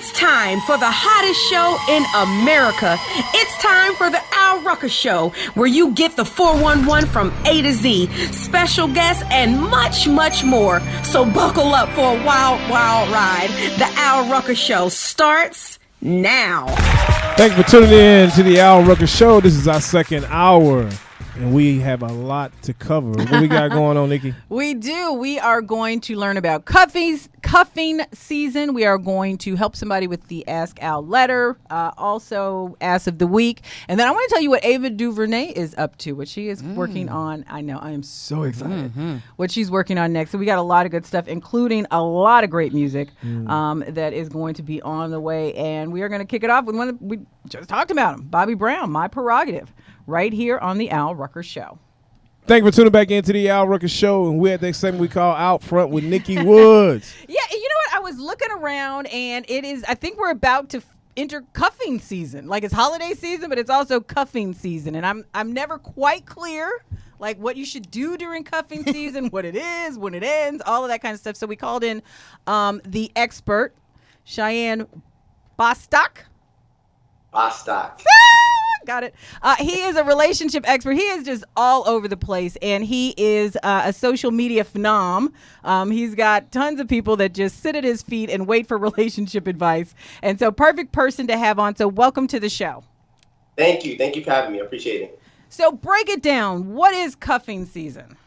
It's time for the hottest show in America. It's time for the Al Rucker Show, where you get the 411 from A to Z, special guests, and much, much more. So buckle up for a wild, wild ride. The Al Rucker Show starts now. Thank you for tuning in to the Al Rucker Show. This is our second hour, and we have a lot to cover. What we got going on, Nikki? We do. We are going to learn about cuffing season. We are going to help somebody with the Ask Al letter, also Ask of the Week. And then I want to tell you what Ava DuVernay is up to, what she is working on. I know. I am so excited. What she's working on next. So we got a lot of good stuff, including a lot of great music that is going to be on the way. And we are going to kick it off with one that we just talked about him, Bobby Brown, My Prerogative, right here on the Al Rucker Show. Thank you for tuning back into the Al Rucker Show, and we're at that segment we call Out Front with Nikki Woods. Yeah, you know what? I was looking around, and it is, I think we're about to enter cuffing season. Like, it's holiday season, but it's also cuffing season, and I'm never quite clear, like, what you should do during cuffing season, what it is, when it ends, all of that kind of stuff. So we called in the expert, Cheyenne Bostock. Got it. He is a relationship expert. He is just all over the place, and he is a social media phenom. He's got tons of people that just sit at his feet and wait for relationship advice. And so perfect person to have on. So welcome to the show. Thank you. Thank you for having me. I appreciate it. So break it down. What is cuffing season?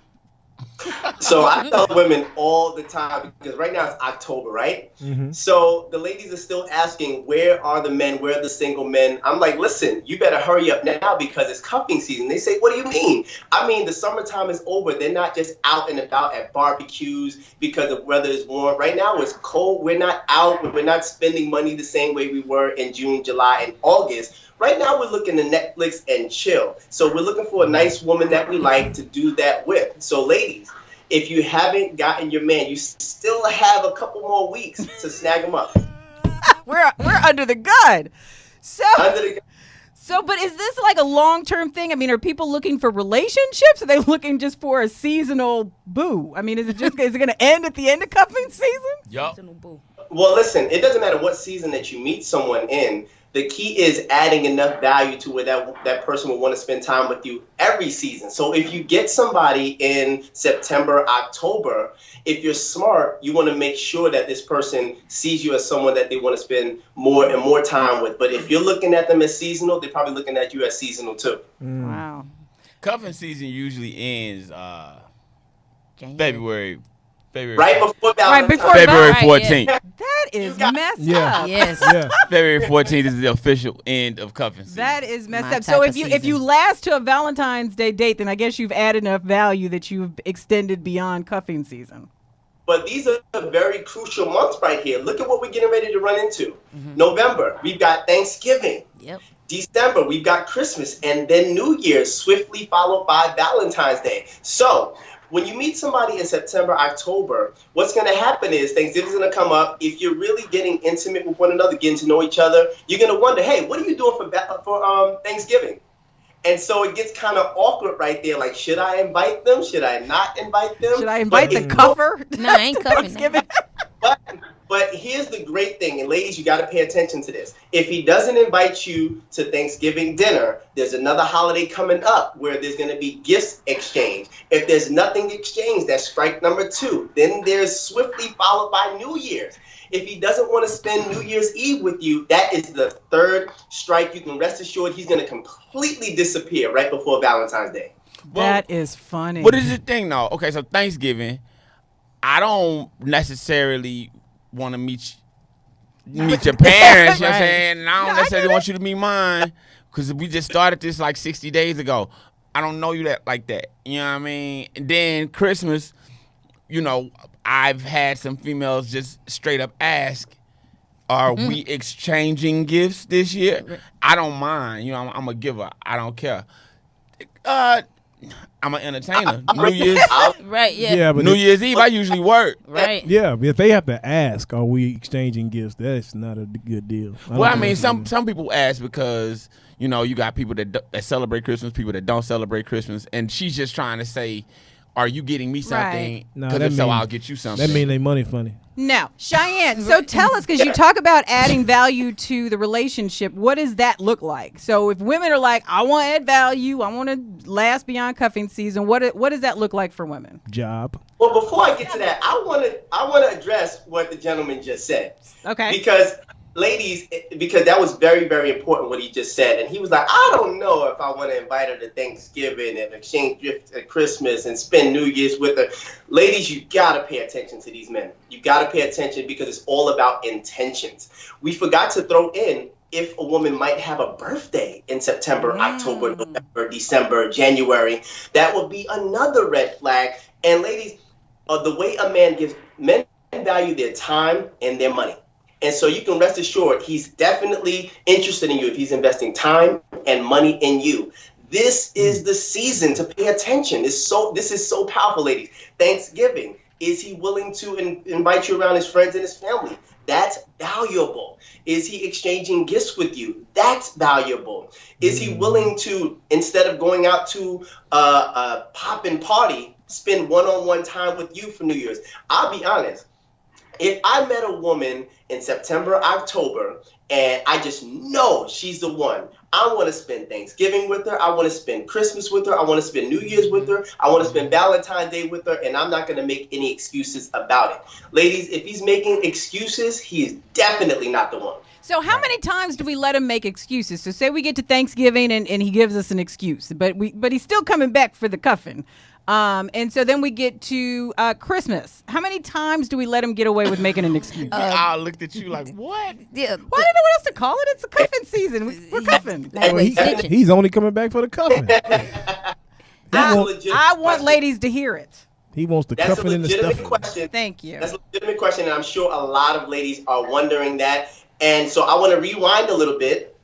So I tell women all the time, because right now it's October, right? So the ladies are still asking, where are the men? Where are the single men? I'm like, listen, you better hurry up now because it's cuffing season. They say, what do you mean? I mean, the summertime is over. They're not just out and about at barbecues because the weather is warm. Right now it's cold. We're not out. We're not spending money the same way we were in June, July, and August. Right now, we're looking to Netflix and chill. So we're looking for a nice woman that we like to do that with. So ladies, if you haven't gotten your man, you still have a couple more weeks to snag him up. We're under the gun. Under the gun. So, but is this like a long-term thing? I mean, are people looking for relationships? Are they looking just for a seasonal boo? I mean, is it going to end at the end of cuffing season? Yup. Well, listen, it doesn't matter what season that you meet someone in. The key is adding enough value to where that person will want to spend time with you every season. So if you get somebody in September, October, if you're smart, you want to make sure that this person sees you as someone that they want to spend more and more time with. But if you're looking at them as seasonal, they're probably looking at you as seasonal too. Wow. Cuffing season usually ends February. Right before February 14th. That is messed up. Yes. Yeah. February 14th is the official end of cuffing season. That is messed My up. So type if of you season. last to a Valentine's Day date, then I guess you've added enough value that you've extended beyond cuffing season. But these are very crucial months right here. Look at what we're getting ready to run into. November, we've got Thanksgiving. Yep. December, we've got Christmas, and then New Year's, swiftly followed by Valentine's Day. So when you meet somebody in September, October, what's going to happen is Thanksgiving's going to come up. If you're really getting intimate with one another, getting to know each other, you're going to wonder, hey, what are you doing for Thanksgiving? And so it gets kind of awkward right there. Like, should I invite them? Should I not invite them? Should I invite the cuffer? No, I ain't cuffing. Thanksgiving. But here's the great thing, and ladies, you got to pay attention to this. If he doesn't invite you to Thanksgiving dinner, there's another holiday coming up where there's going to be gifts exchanged. If there's nothing exchanged, that's strike number 2. Then there's swiftly followed by New Year's. If he doesn't want to spend New Year's Eve with you, that is the 3rd strike. You can rest assured he's going to completely disappear right before Valentine's Day. That is funny. What is the thing, though? Okay, so Thanksgiving, I don't necessarily want to meet your parents, you know what I'm saying? And I don't necessarily want you to meet mine because we just started this like 60 days ago. I don't know you like that, you know what I mean? And then Christmas, you know, I've had some females just straight up ask, are we exchanging gifts this year? I don't mind, you know, I'm a giver. I don't care. I'm an entertainer. New Year's, Right, yeah. Yeah, but New Year's Eve, I usually work. Right. yeah, but if they have to ask, are we exchanging gifts? That's not a good deal. Well, I mean, some people ask because, you know, you got people that celebrate Christmas, people that don't celebrate Christmas, and she's just trying to say, are you getting me something? No, Because that if so, mean- I'll get you something. That mean they money funny. Now, Cheyenne, so tell us, because you talk about adding value to the relationship, what does that look like? So if women are like, I want to add value, I want to last beyond cuffing season, what does that look like for women? Job. Well, before I get to that, I want to address what the gentleman just said. Okay. Because ladies, because that was very, very important what he just said. And he was like, I don't know if I want to invite her to Thanksgiving and exchange gifts at Christmas and spend New Year's with her. Ladies, you got to pay attention to these men. You got to pay attention because it's all about intentions. We forgot to throw in if a woman might have a birthday in September, October, November, December, January. That would be another red flag. And ladies, the way a man gives, men value their time and their money. And so you can rest assured he's definitely interested in you if he's investing time and money in you. This is the season to pay attention. This is so powerful, ladies. Thanksgiving. Is he willing to invite you around his friends and his family? That's valuable. Is he exchanging gifts with you? That's valuable. Is he willing to, instead of going out to a pop and party, spend one-on-one time with you for New Year's? I'll be honest. If I met a woman in September, October, and I just know she's the one, I want to spend Thanksgiving with her. I want to spend Christmas with her. I want to spend New Year's with her. I want to spend Valentine's Day with her, and I'm not going to make any excuses about it. Ladies, if he's making excuses, he is definitely not the one. So how many times do we let him make excuses? So say we get to Thanksgiving and he gives us an excuse, but he's still coming back for the cuffing. And so then we get to Christmas. How many times do we let him get away with making an excuse? I looked at you like, what? Yeah, Well, I didn't know what else to call it. It's a cuffing season. We're cuffing. like, wait, snitching. He's only coming back for the cuffing. I want ladies to hear it. He wants the That's a cuffing and the legitimate stuffing. question. Thank you. That's a legitimate question, and I'm sure a lot of ladies are wondering that. And so I want to rewind a little bit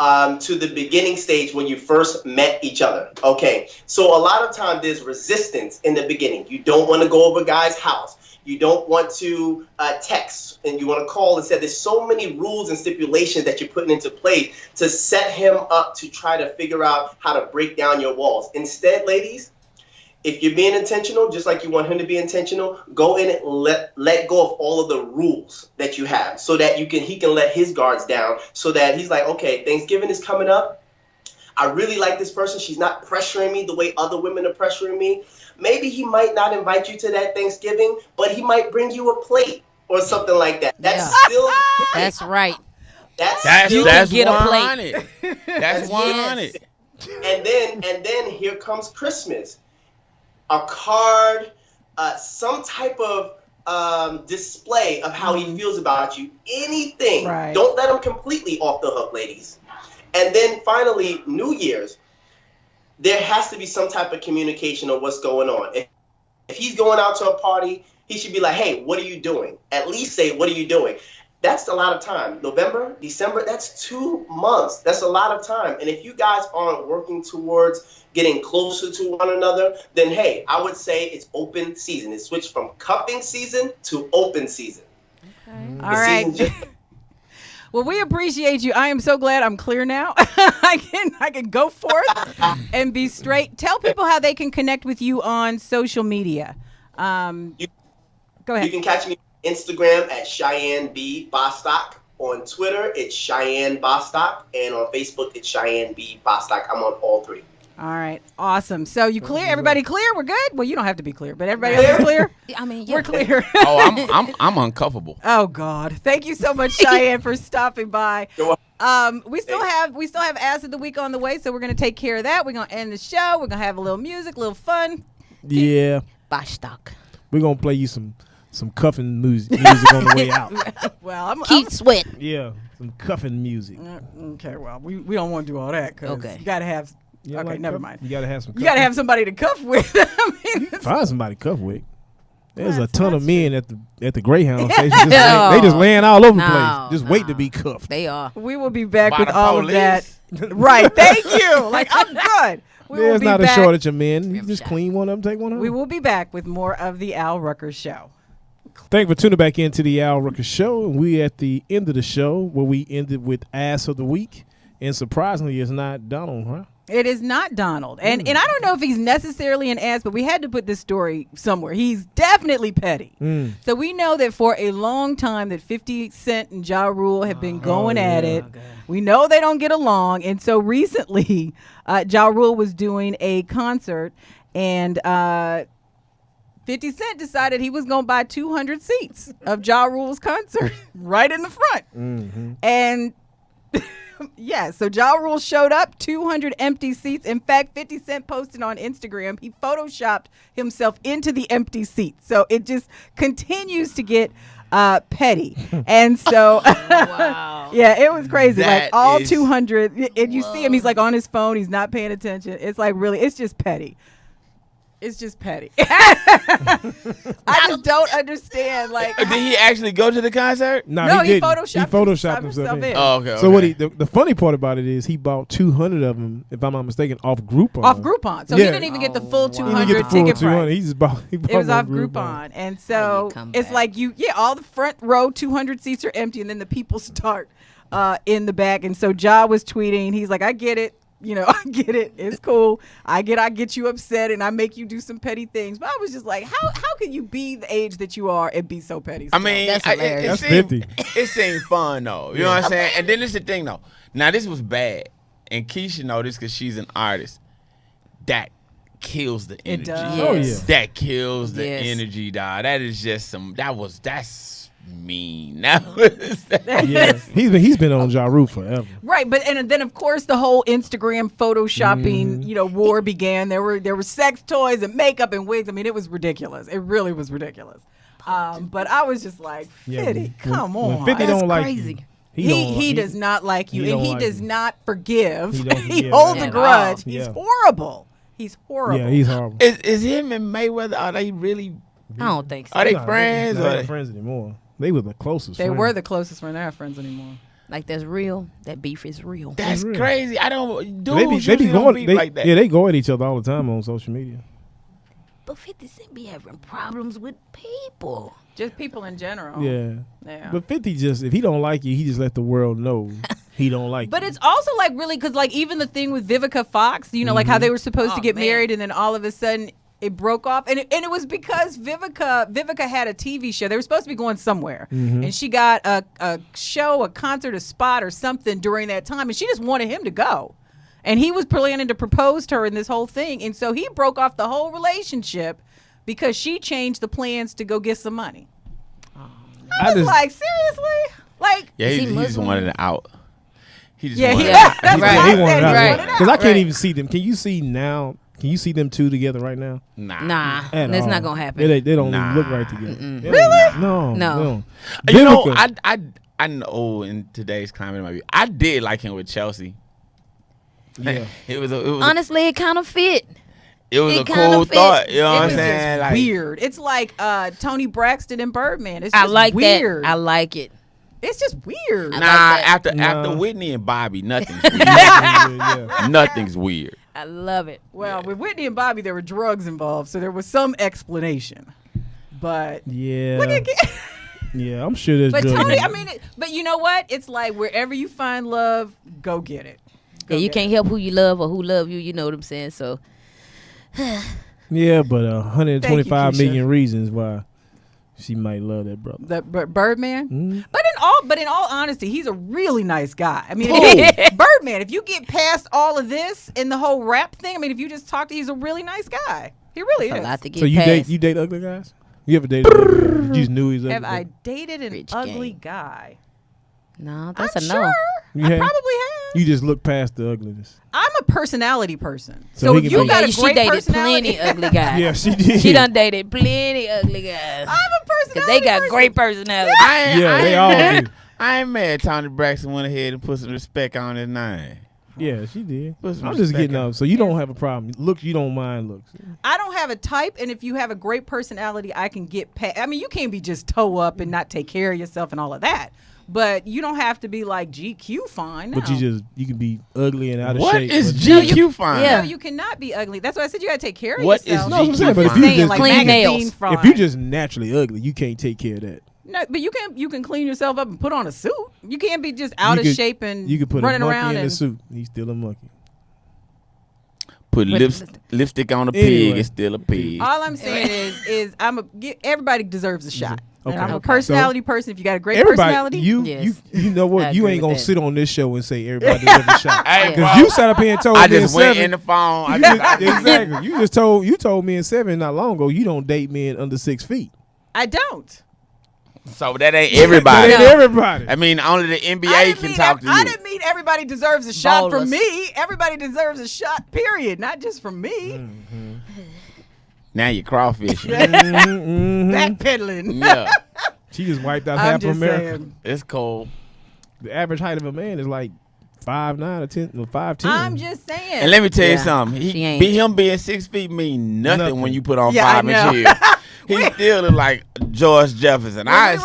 to the beginning stage when you first met each other. Okay, so a lot of times there's resistance in the beginning. You don't want to go over a guy's house. You don't want to text, and you want to call and say there's so many rules and stipulations that you're putting into place to set him up to try to figure out how to break down your walls. Instead, ladies, if you're being intentional, just like you want him to be intentional, go in and let go of all of the rules that you have so that he can let his guards down so that he's like, okay, Thanksgiving is coming up. I really like this person. She's not pressuring me the way other women are pressuring me. Maybe he might not invite you to that Thanksgiving, but he might bring you a plate or something like that. That's still That's right. that's get a plate. 100. That's 100. And then here comes Christmas. A card, some type of display of how he feels about you. Anything. Right. Don't let him completely off the hook, ladies. And then finally, New Year's. There has to be some type of communication of what's going on. If he's going out to a party, he should be like, hey, what are you doing? At least say, what are you doing? That's a lot of time. November, December, that's 2 months. That's a lot of time. And if you guys aren't working towards getting closer to one another, then hey, I would say it's open season. It switched from cuffing season to open season. All right. Well, we appreciate you. I am so glad I'm clear now. I can go forth and be straight. Tell people how they can connect with you on social media. Go ahead. You can catch me on Instagram at Cheyenne B. Bostock. On Twitter, it's Cheyenne Bostock. And on Facebook, it's Cheyenne B. Bostock. I'm on all three. All right. Awesome. So you clear? Everybody clear? We're good? Well, you don't have to be clear, but everybody else is clear? I mean, yeah. We're clear. Oh, I'm uncuffable. Oh God! Thank you so much, Cheyenne, for stopping by. You're welcome. We still have Ass of the Week on the way, so we're gonna take care of that. We're gonna end the show. We're gonna have a little music, a little fun. Yeah. Bostock. We're going to play you some cuffing music on the way out. Well, Keith Sweat. Yeah. Some cuffing music. Okay. Well, we don't want to do all that because Okay. you gotta have. You Okay, like never cuff? mind. You got to have some You gotta have somebody to cuff with. I mean, Find somebody to cuff with. There's a That's ton of true. men at the Greyhound station. They just laying all over the No, place. Just wait to be cuffed. They are. we will be back By with the all of that. Right. Thank you. Like I'm good. We will There's be not back. a shortage of men. You just clean one up and take one home. We will be back with more of the Al Rucker Show. Thank you for tuning back into the Al Rucker Show. And we at the end of the show where we ended with Ass of the Week. And surprisingly, it's not Donald, huh? It is not Donald. And I don't know if he's necessarily an ass, but we had to put this story somewhere. He's definitely petty. So we know that for a long time that 50 Cent and Ja Rule have been going at it. We know they don't get along. And so recently, Ja Rule was doing a concert, and 50 Cent decided he was going to buy 200 seats of Ja Rule's concert right in the front. And yeah, so Ja Rule showed up, 200 empty seats. In fact, 50 Cent posted on Instagram, he photoshopped himself into the empty seats. So it just continues to get petty. And so, yeah, it was crazy. That like all is- 200, and you see him, he's like on his phone, he's not paying attention. It's like really, it's just petty. It's just petty. I just don't understand. Like, Did he actually go to the concert? no, he didn't. photoshopped himself in. Oh, okay. So what? The funny part about it is he bought 200 of them, if I'm not mistaken, off Groupon. Off Groupon. So he Yeah. didn't even get the full He didn't 200 get the full ticket 200. price. He just bought. He bought It was them off Groupon. And How so you come it's back? like all the front row 200 seats are empty, and then the people start in the back. And so Ja was tweeting, he's like, I get it. You know, I get it. It's cool. I get you upset and I make you do some petty things. But I was just like, how can you be the age that you are and be so petty? I still? mean, That's hilarious. That's seemed, 50. It seemed fun though. You know what I'm saying? And then this is the thing though. Now this was bad, and Keisha know this because she's an artist. That kills the energy. does. Oh, Yes. yeah. That kills the Yes. energy, dog. That is just that's mean. That was Yeah, he's been on Ja Rule forever. Right, but and then of course the whole Instagram photoshopping, war began. There were sex toys and makeup and wigs. I mean, it was ridiculous. It really was ridiculous. But I was just like, 50, come when on. 50 don't like crazy. you, He does not like you, he and don't he like does you. not forgive. He don't He forgive holds a at grudge. all. He's Yeah. horrible. He's horrible. Yeah, he's horrible. is him and Mayweather. Are they really? I don't think so. Are they Nah, friends? They're Or not friends anymore. They were the closest. They friends. were the closest friends. They're not friends anymore. Like that's real. That beef is real. That's real. crazy. I don't. Dudes They be usually don't going. be They, like that. Yeah, they go at each other all the time on social media. But 50 Cent be having problems with people. Just people in general. Yeah. Yeah. But 50 just, if he don't like you, he just let the world know he don't like But you. it's also like really because like even the thing with Vivica Fox, like how they were supposed to Oh, get man. married and then all of a sudden it broke off, and it was because Vivica had a TV show. They were supposed to be going somewhere, and she got a show, a concert, a spot, or something during that time, and she just wanted him to go, and he was planning to propose to her in this whole thing, and so he broke off the whole relationship because she changed the plans to go get some money. I was like, seriously, like. Yeah, Is he he just Muslim? wanted it out. He just Yeah, wanted he, it out. that's Right. what I He wanted said. out. He Right. wanted out. Because I can't Right. even see them. Can you see now? Can you see them two together right now? Nah, At that's all. not gonna happen. They don't Nah. even look right together. Mm-mm. Really? No. No. You know, Vivica- I know in today's climate, maybe I did like him with Chelsea. Yeah. It was a Honestly, it kind of fit. it was it a kinda cool fit. thought. You know It what I'm was saying? just Like, weird. It's like Tony Braxton and Birdman. It's I just like weird. that. I like it. It's just weird. I Nah, like that. after Nah. Whitney and Bobby, nothing's weird. yeah. Nothing's weird. I love it. Well, with Whitney and Bobby, there were drugs involved, so there was some explanation. But Yeah. look at, Yeah, I'm sure there's but drugs. Tony, I mean, but you know what? It's like wherever you find love, go get it. Go Yeah, you get can't it. help who you love or who love you. You know what I'm saying? So Yeah, but 125 Thank you, Keisha. million reasons why she might love that brother. Birdman. Mhm. But in all honesty, he's a really nice guy. I mean, Who? Birdman. If you get past all of this and the whole rap thing, I mean, if you just talk to, he's a really nice guy. He really it's a is. lot to get So you past. date ugly guys? You ever dated? Ugly guys? You just knew he was ugly. Have I dated an Rich ugly gang. guy? No, that's I'm a no. sure. You I have? probably have. You just look past the ugliness. I'm a personality person. So So he if can you be- got Yeah, a she great dated personality, plenty ugly guys. Yeah, she did. She done dated plenty ugly guys. I'm a personality Cause they got person. great personality. Yeah, they all mad. do. I ain't mad. Tony Braxton went ahead and put some respect on his name. Yeah, she did. Put some I'm just respect getting on up. So you don't have a problem. Looks, you don't mind looks. I don't have a type, and if you have a great personality, I can get past. I mean, you can't be just toe up and not take care of yourself and all of that. But you don't have to be like GQ fine. But no. you can be ugly and out of What shape. is but- GQ fine? Yeah. No, you cannot be ugly. That's why I said you got to take care of What yourself. is No, I'm GQ saying, but if fine? you Saying, just like Clean magazine nails. fine. if you just naturally ugly, you can't take care of that. No, but you can clean yourself up and put on a suit. You can't be just out You of could- shape and You could put running a monkey around in a and suit. He's still a monkey. Put lipstick on a pig. Anyway. It's still a pig. All I'm saying is everybody deserves a shot. Okay. And I'm a Okay. personality person. If you got a great Everybody, personality, you know I what? You agree ain't with gonna that. sit on this show and say everybody deserves a shot. Hey, Because bro. you sat up here and told I me just in went 7. in the phone. Exactly. You told me in 7 not long ago you don't date men under 6 feet. I don't. So that ain't everybody. That ain't everybody. I mean, only the NBA I didn't can mean talk to you. I didn't mean everybody deserves a shot Ballers. from me. Everybody deserves a shot, period. Not just from me. Now you're crawfishing. Backpedaling. Yeah, She just wiped out I'm half of just America. saying. it's cold. The average height of a man is like 5'9" or 10 or 5'10". I'm just saying. And let me tell you Yeah, something. she ain't. Him being 6 feet mean nothing when you put on Yeah, I 5 inch know. heels. He still look like George Jefferson. I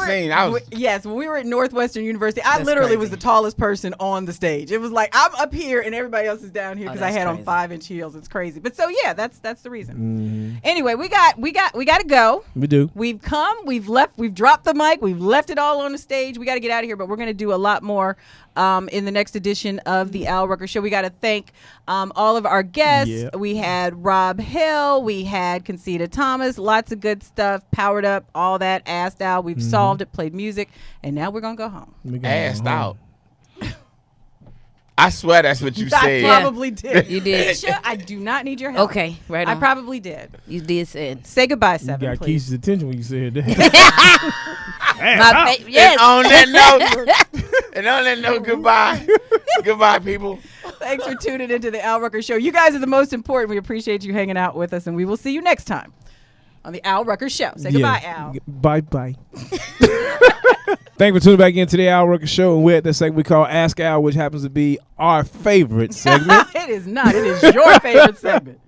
was. Yes, when we were at Northwestern University, I That's literally crazy. was the tallest person on the stage. It was like I'm up here and everybody else is down here because I that's had on crazy. 5-inch heels. It's crazy, but so yeah, that's the reason. Anyway, we got to go. We do. We've come, we've left, we've dropped the mic, we've left it all on the stage. We got to get out of here, but we're going to do a lot more in the next edition of the Al Rucker Show. We got to thank all of our guests. Yeah. We had Rob Hill, we had Concita Thomas, lots of good stuff, Powered Up, all that, Asked Al. We've solved it, played music, and now we're going to go home. We got Assed home. out. I swear that's what you I said. probably did. You did. Keisha, I do not need your help. Okay, right I on. probably did. You did say Say goodbye, You Seven, got please. Keisha's attention when you said that. My yes. And on that note, goodbye. Goodbye, people. Thanks for tuning into the Al Rucker Show. You guys are the most important. We appreciate you hanging out with us, and we will see you next time on the Al Rucker Show. Say goodbye, Al. Bye. Thank you for tuning back into the Al Rucker Show, and we're at that segment we call Ask Al, which happens to be our favorite segment, It is not. It is your favorite segment.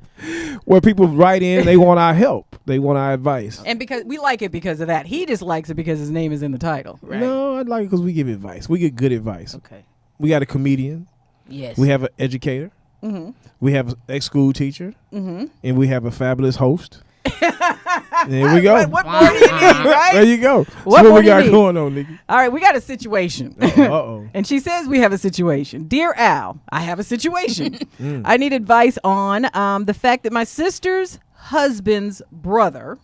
where people write in, they want our help, they want our advice. And because we like it because of that. He just likes it because his name is in the title. No, I like it because we give advice. We get good advice. Okay. We got a comedian. Yes. We have an educator. We have an ex-school teacher. And we have a fabulous host. There we go. What more do you need, right? There you go. What So more what we do you got need? going on, Nikki? All right, we got a situation. Uh-oh. And she says we have a situation. Dear Al, I have a situation. I need advice on the fact that my sister's husband's brother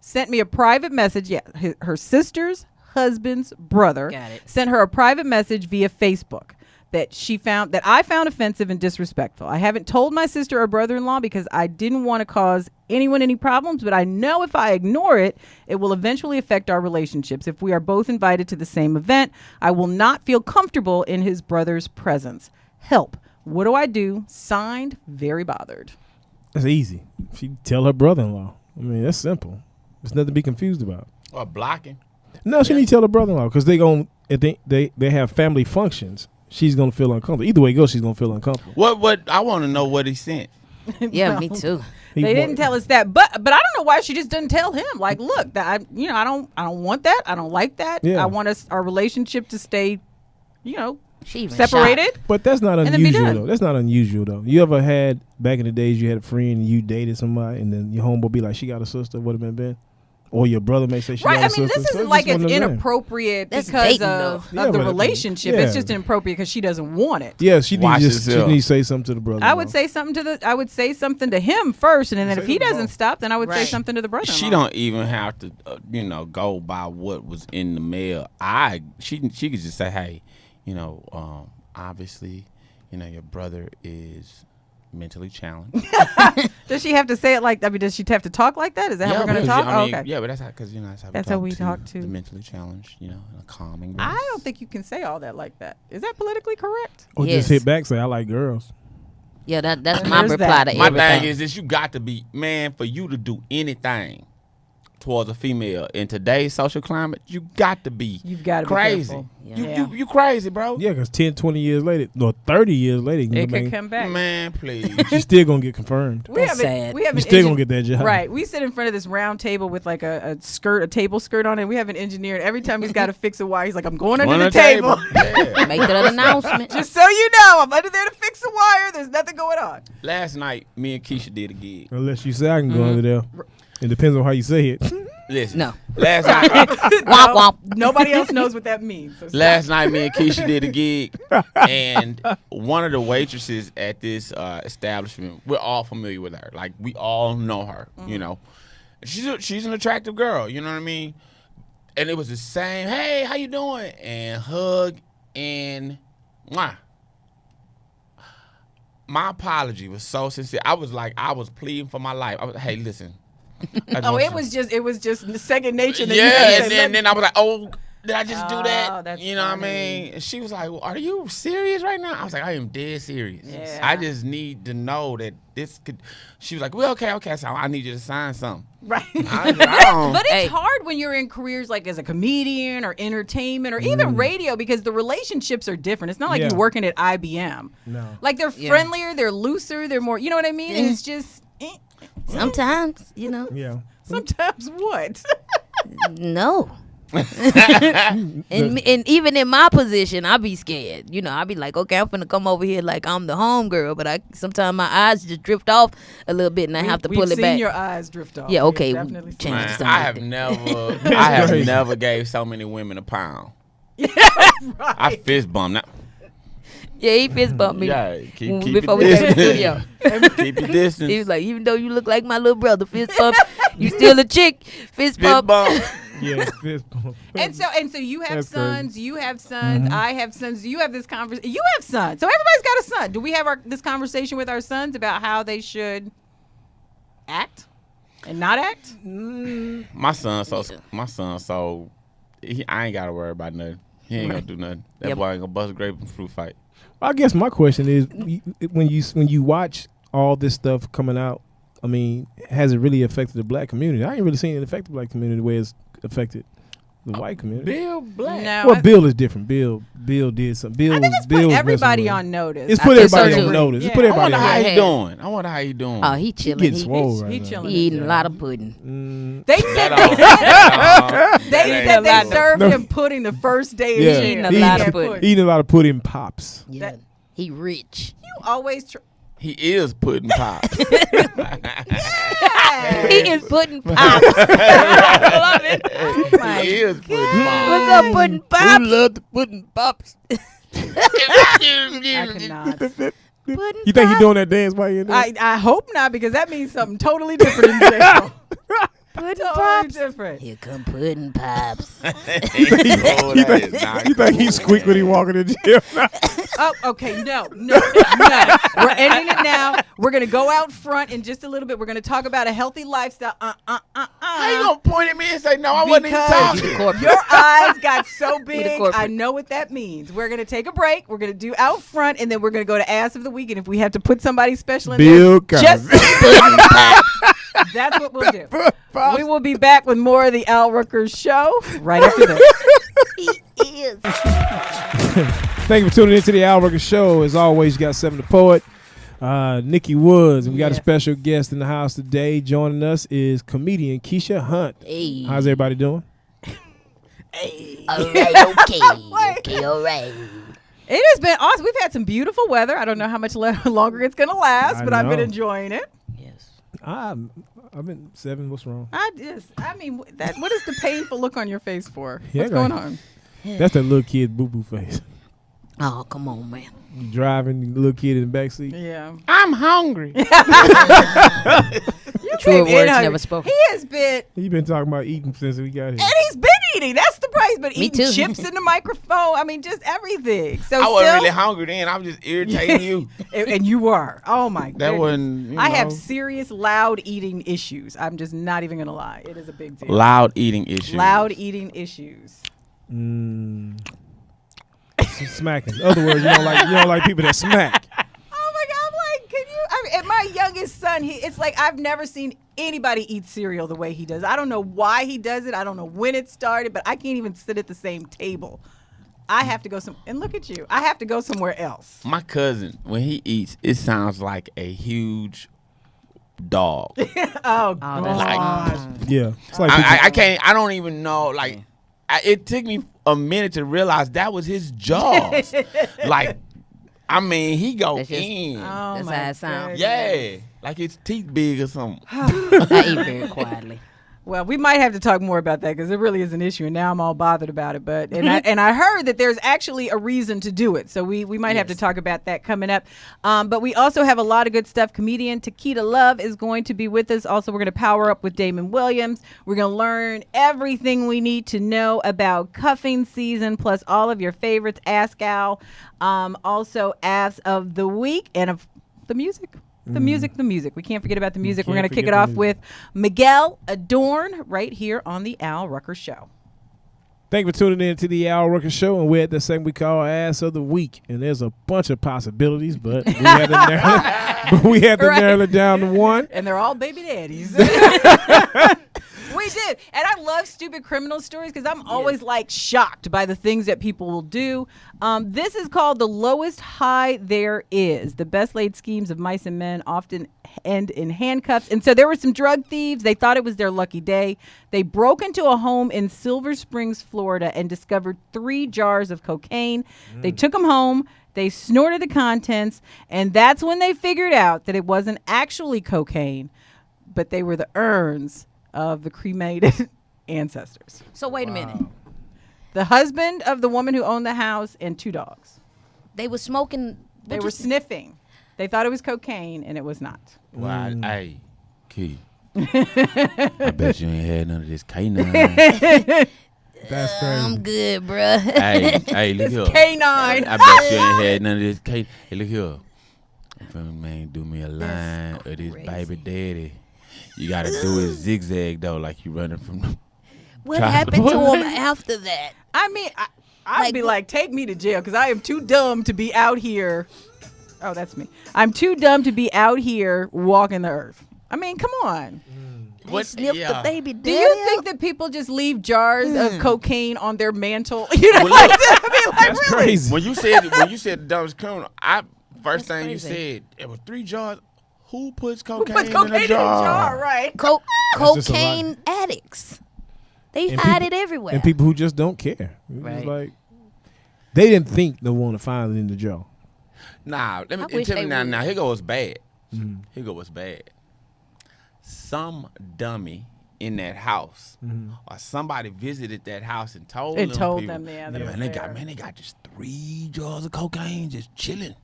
sent me a private message. Yeah, her sister's husband's brother Got it. sent her a private message via Facebook that I found offensive and disrespectful. I haven't told my sister or brother-in-law because I didn't want to cause anyone any problems, but I know if I ignore it, it will eventually affect our relationships. If we are both invited to the same event, I will not feel comfortable in his brother's presence. Help. What do I do? Signed, very bothered. That's easy. She tell her brother-in-law. I mean, that's simple. There's nothing to be confused about. Or blocking. No, she need to tell her brother-in-law because they have family functions. She's gonna feel uncomfortable. Either way it goes, she's gonna feel uncomfortable. What I want to know what he sent. Yeah, me too. They didn't tell us that, but I don't know why she just didn't tell him. Like, look, that I don't want that. I don't like that. Yeah. I want our relationship to stay, She even separated. But that's not And then be unusual done. though. That's not unusual though. You ever had back in the days you had a friend and you dated somebody and then your homeboy be like, she got a sister, would have been Ben? Or your brother may say she Right. got a I sister. mean, this So isn't it's like just one it's of them. inappropriate That's because dating, of though. Yeah, the but- relationship. yeah. It's just inappropriate because she doesn't want it. Yeah, she Watch needs she yourself. needs to say something to the brother. I would say something to him first, and then Say if he to the doesn't boss. stop, then I would say Right. something to the brother. She don't even have to, go by what was in the mail. She could just say, hey, obviously, your brother is mentally challenged. Does she have to say it like? I mean, does she have to talk like that? Is that how we're going to because, talk? I mean, Okay. Yeah, but that's how That's how we talk to the mentally challenged. In a calming voice. I don't think you can say all that like that. Is that politically correct? Or Yes. just hit back, say I like girls. Yeah, that's And my there's reply that. to My everything. thing is this: you got to be for you to do anything towards a female in today's social climate. You got to be. You've got to be crazy. careful. Yeah. You crazy, bro. Yeah, because 10, 20 years later, no, 30 years later, It could come back. Man, please. she's still going to get confirmed. We That's have sad. We have You an still engine- going to get that job. Right. We sit in front of this round table with like a table skirt on it. We have an engineer, and every time he's got to fix a wire, he's like, I'm going under On the table. Yeah. Make that announcement. Just so you know, I'm under there to fix a wire. There's nothing going on. Last night, me and Keisha did a gig. Unless you say I can go under there. It depends on how you say it. Listen. No. Last night, Womp womp. Nobody else knows what that means. So stop. last night, me and Keisha did a gig, and one of the waitresses at this establishment, we're all familiar with her. Like, we all know her, you know. She's an attractive girl, you know what I mean? And it was the same, hey, how you doing? And hug and mwah. My apology was so sincere. I was pleading for my life. I was, hey, listen. It was just second nature. That Yeah, you and then I was like, oh, did I just do that? That's you know what I funny. mean? And she was like, well, are you serious right now? I was like, I am dead serious. Yeah. I just need to know that this could. She was like, well, okay, so I need you to sign something. Right. I don't. But it's Hey. hard when you're in careers like as a comedian or entertainment or even radio because the relationships are different. It's not like Yeah. you're working at IBM. No. Like they're Yeah. friendlier, they're looser, they're more, you know what I mean? Yeah. It's just, Sometimes, you know, Yeah. sometimes what? no. and even in my position, I be scared. You know, I be like, okay, I'm finna come over here like I'm the home girl, but sometimes my eyes just drift off a little bit, and I have to pull We've it seen back. your eyes drift off. Yeah, We've okay, definitely seen change it. to something I like have that. never, never gave so many women a pound. I fist bumped. Now, Yeah, he fist bumped me yeah, keep before it we came to the distance. studio. Keep your distance. He was like, even though you look like my little brother, fist bump, you still a chick, fist fist bump. bump. Yeah. Fist bump. And so you have That's sons, you have sons, I have sons, you have this conversation, you have sons. So everybody's got a son. Do we have this conversation with our sons about how they should act and not act? My son, I ain't gotta worry about nothing. He ain't gonna do nothing. That Yep. boy ain't gonna bust a grape and fruit fight. I guess my question is, when you watch all this stuff coming out, I mean, has it really affected the black community? I ain't really seen it affect the black community the way it's affected the white community. Bill Black. No. Well, Bill is different. Bill did something. Bill I think was it's Bill put was everybody messing with on notice. It's I put think so everybody too. on notice. Yeah. It's put I everybody wonder on how notice. he doing. I wonder how he doing. Oh, he chilling. Getting He, swole right he now. chilling. he eating a lot of pudding. They said That they ain't served No. him pudding the first day of Yeah, the Eating year. a he lot of eating- pudding. Eating a lot of pudding pops. Yeah, he rich. You always He is pudding pops. He is pudding pops. I love it. Oh my He is pudding pops. What's up, pudding pops? love the pudding pops. I cannot. Pudding You think he pops? doing that dance while you're there? I hope not because that means something totally different in jail. Pudding Totally pops. different. Here come pudding pops. Oh, that is not You think he cool, squeak when he man. walking in jail? Oh, okay. No. We're ending it now. We're gonna go out front in just a little bit. We're gonna talk about a healthy lifestyle. How you gonna point at me and say no? I wasn't even Because talking. your eyes got so the big. corporate. I know what that means. We're gonna take a break. We're gonna do out front, and then we're gonna go to Ass of the Week. And if we have to put somebody special in Bill there, just Pudding pops. that's what we'll do. We will be back with more of the Al Rucker Show right after this. He is. Thank you for tuning into the Al Rucker Show. As always, you got Seven the Poet, Nikki Woods, and we got a Yes. special guest in the house today. Joining us is comedian Keisha Hunt. Hey. How's everybody doing? All right, okay, all right. It has been awesome. We've had some beautiful weather. I don't know how much longer it's going to last, I but I've been know. enjoying it. Yes. I've been 7. What's wrong? I mean, what is the painful look on your face for? Yeah, What's right. going on? That's that little kid boo boo face. Oh, come on, man. You driving, the little kid in the backseat. Yeah. I'm hungry. Truer Been words hungry. never spoken. He has been, He been talking about eating since we got here. and he's been eating. That's the price. But Me eating too. chips in the microphone. I mean, just everything. So I wasn't still, really hungry then. I was just irritating you. and you were. Oh my That goodness. wasn't. You I have know, serious loud eating issues. I'm just not even gonna lie. It is a big deal. loud eating issues. Loud eating issues. Smacking. In other words, you don't like people that smack. Oh my God! I'm like, can you? I mean, and my youngest son, it's like I've never seen anybody eat cereal the way he does. I don't know why he does it. I don't know when it started, but I can't even sit at the same table. I have to go and look at you. I have to go somewhere else. My cousin, when he eats, it sounds like a huge dog. Oh, Oh, God. that's Yeah. It's like people, I can't. I don't even know. Like, it took me a minute to realize that was his jaws. Like, I mean, he go That's just- in. Oh, That's my how it sounds. goodness. Yeah, like his teeth big or something. I eat very quietly. Well, we might have to talk more about that because it really is an issue, and now I'm all bothered about it. But and I heard that there's actually a reason to do it, so we might have to talk about that coming up. But we also have a lot of good stuff. Comedian Taquita Love is going to be with us. Also, we're going to power up with Damon Williams. We're going to learn everything we need to know about cuffing season, plus all of your favorites. Ask Al, also Ass of the Week, and of the music. The music. We can't forget about the music. We're going to kick it off with Miguel Adorn right here on the Al Rucker Show. Thank you for tuning in to the Al Rucker Show, and we're at the segment we call Ass of the Week. And there's a bunch of possibilities, but we had to narrow it down to one. And they're all baby daddies. We did. And I love stupid criminal stories because I'm always like shocked by the things that people will do. This is called The Lowest High There Is. The best laid schemes of mice and men often end in handcuffs. And so there were some drug thieves. They thought it was their lucky day. They broke into a home in Silver Springs, Florida, and discovered 3 jars of cocaine. They took them home. They snorted the contents. And that's when they figured out that it wasn't actually cocaine, but they were the urns of the cremated ancestors. So wait a minute. The husband of the woman who owned the house and 2 dogs. They were smoking. They were sniffing. They thought it was cocaine, and it was not. Well, hey, Key. I bet you ain't had none of this canine. That's crazy. I'm good, bruh. hey, look here. Canine. I bet you ain't had none of this canine. Hey, look here. If a man do me a line of this baby daddy, you gotta do it zigzag though, like you running from the What happened to him after that? I mean, I'd be like, take me to jail because I am too dumb to be out here. Oh, that's me. I'm too dumb to be out here walking the earth. I mean, come on. They sniffed the baby daddy. Do you think that people just leave jars of cocaine on their mantle? You know, like that? I mean, like, That's really? crazy. when you said the dumbest criminal, first thing you said, it was 3 jars. Who puts cocaine, Put cocaine in a jar? right? just a Cocaine addicts. They And hide people- it everywhere. And people who just don't care. It's Right. like, they didn't think they want to find it in the jar. Nah, let me I wish tell they you now. would. Now here goes bad. Here goes bad. Some dummy in that house, or somebody visited that house and told them people, them, yeah, that it was and they there. got just 3 jars of cocaine just chilling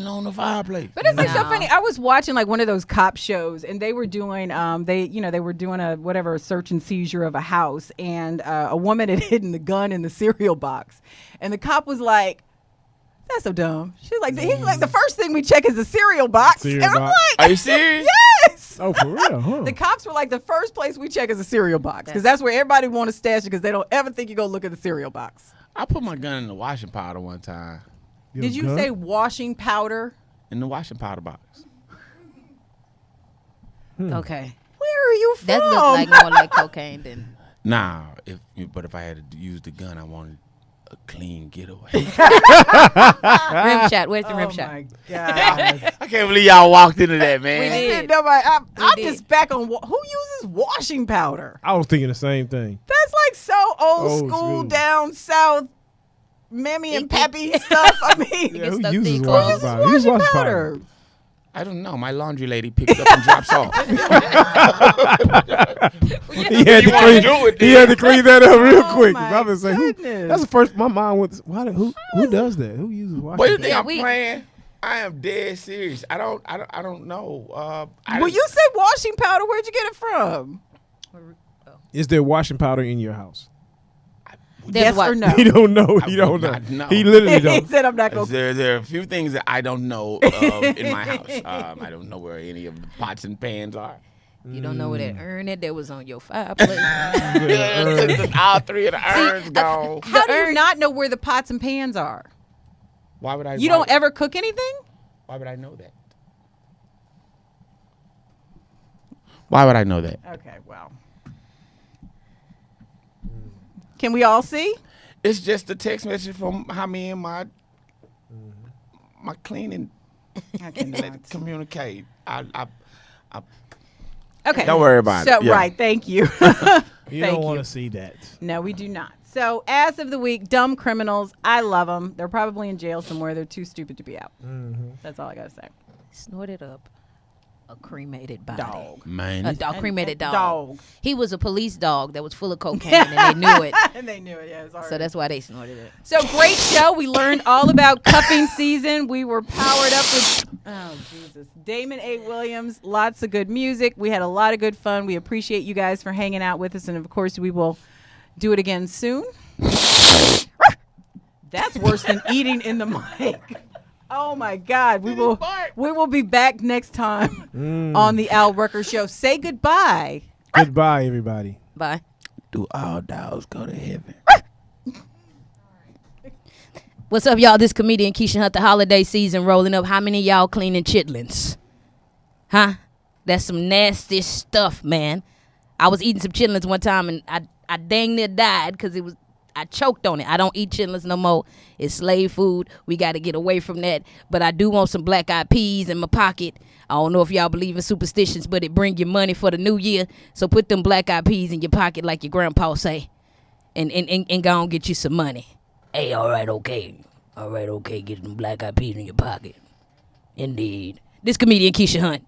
on the fireplace. But it's like so No. funny. I was watching like one of those cop shows, and they were doing they were doing a search and seizure of a house, and a woman had hidden the gun in the cereal box, and the cop was like, "That's so dumb." She's like, "He's like the first thing we check is the cereal box," Cereal and I'm box. like, Are you serious? "Yes." Oh, for real, huh? The cops were like, the first place we check is a cereal box because that's where everybody want to stash it because they don't ever think you go look at the cereal box. I put my gun in the washing powder one time. Did you say washing powder? In the washing powder box. Okay. Where are you from? That looked like more like cocaine than. Nah, if I had to use the gun, I wanted a clean getaway. Rim shot. Where's the rim Oh shot? my God. I can't believe y'all walked into that, man. We did. Nobody, I'm did. just back on who uses washing powder. I was thinking the same thing. That's like so old Old school school. down south, mammy and pappy stuff. I mean, Yeah, who stuff uses they washing call- powder? Who's washing powder. I don't know. My laundry lady picks up and drops off. He had to wanna clean. do it, He had to clean that up real Oh quick. my I was saying, goodness. that's the first. My mind went. Who does that? Who uses What washing you think Yeah, I'm we- playing? I am dead serious. I don't know. Well, you said washing powder. Where'd you get it from? Is there washing powder in your house? There's Yes what? or no? He don't know. I He don't would know. not know. He literally He don't. said, "I'm not going." There are a few things that I don't know in my house. I don't know where any of the pots and pans are. You don't know where that urn is that was on your fireplace. All 3 of the urns gone. How do you not know where the pots and pans are? Why would I? You don't ever cook anything? Why would I know that? Why would I know that? Okay, well. Can we all see? It's just a text message from how me and my cleaning I cannot. communicate. Okay. Don't worry about So, it. Yeah. right, thank you. You Thank don't want you. to see that. No, we do not. So, ass of the week, dumb criminals. I love them. They're probably in jail somewhere. They're too stupid to be out. That's all I got to say. Snort it up. A cremated body. Dog. Man, A cremated dog. Dog. He was a police dog that was full of cocaine, and they knew it. And they knew it. Yeah, sorry. So that's why they snorted it. So great show. We learned all about cuffing season. We were powered up with, oh, Jesus. Damon A. Williams. Lots of good music. We had a lot of good fun. We appreciate you guys for hanging out with us. And, of course, we will do it again soon. That's worse than eating in the mic. Oh, my God. We will be back next time on the Al Rucker Show. Say goodbye. Goodbye, everybody. Bye. do all dogs go to heaven? What's up, y'all? This comedian Keisha Hunt, the holiday season rolling up. How many of y'all cleaning chitlins? Huh? That's some nasty stuff, man. I was eating some chitlins one time, and I dang near died because I choked on it. I don't eat chitlins no more. It's slave food. We got to get away from that. But I do want some black-eyed peas in my pocket. I don't know if y'all believe in superstitions, but it bring you money for the new year. So put them black-eyed peas in your pocket like your grandpa say, and go and get you some money. Hey, all right, okay. Get them black-eyed peas in your pocket. Indeed. This comedian Keisha Hunt.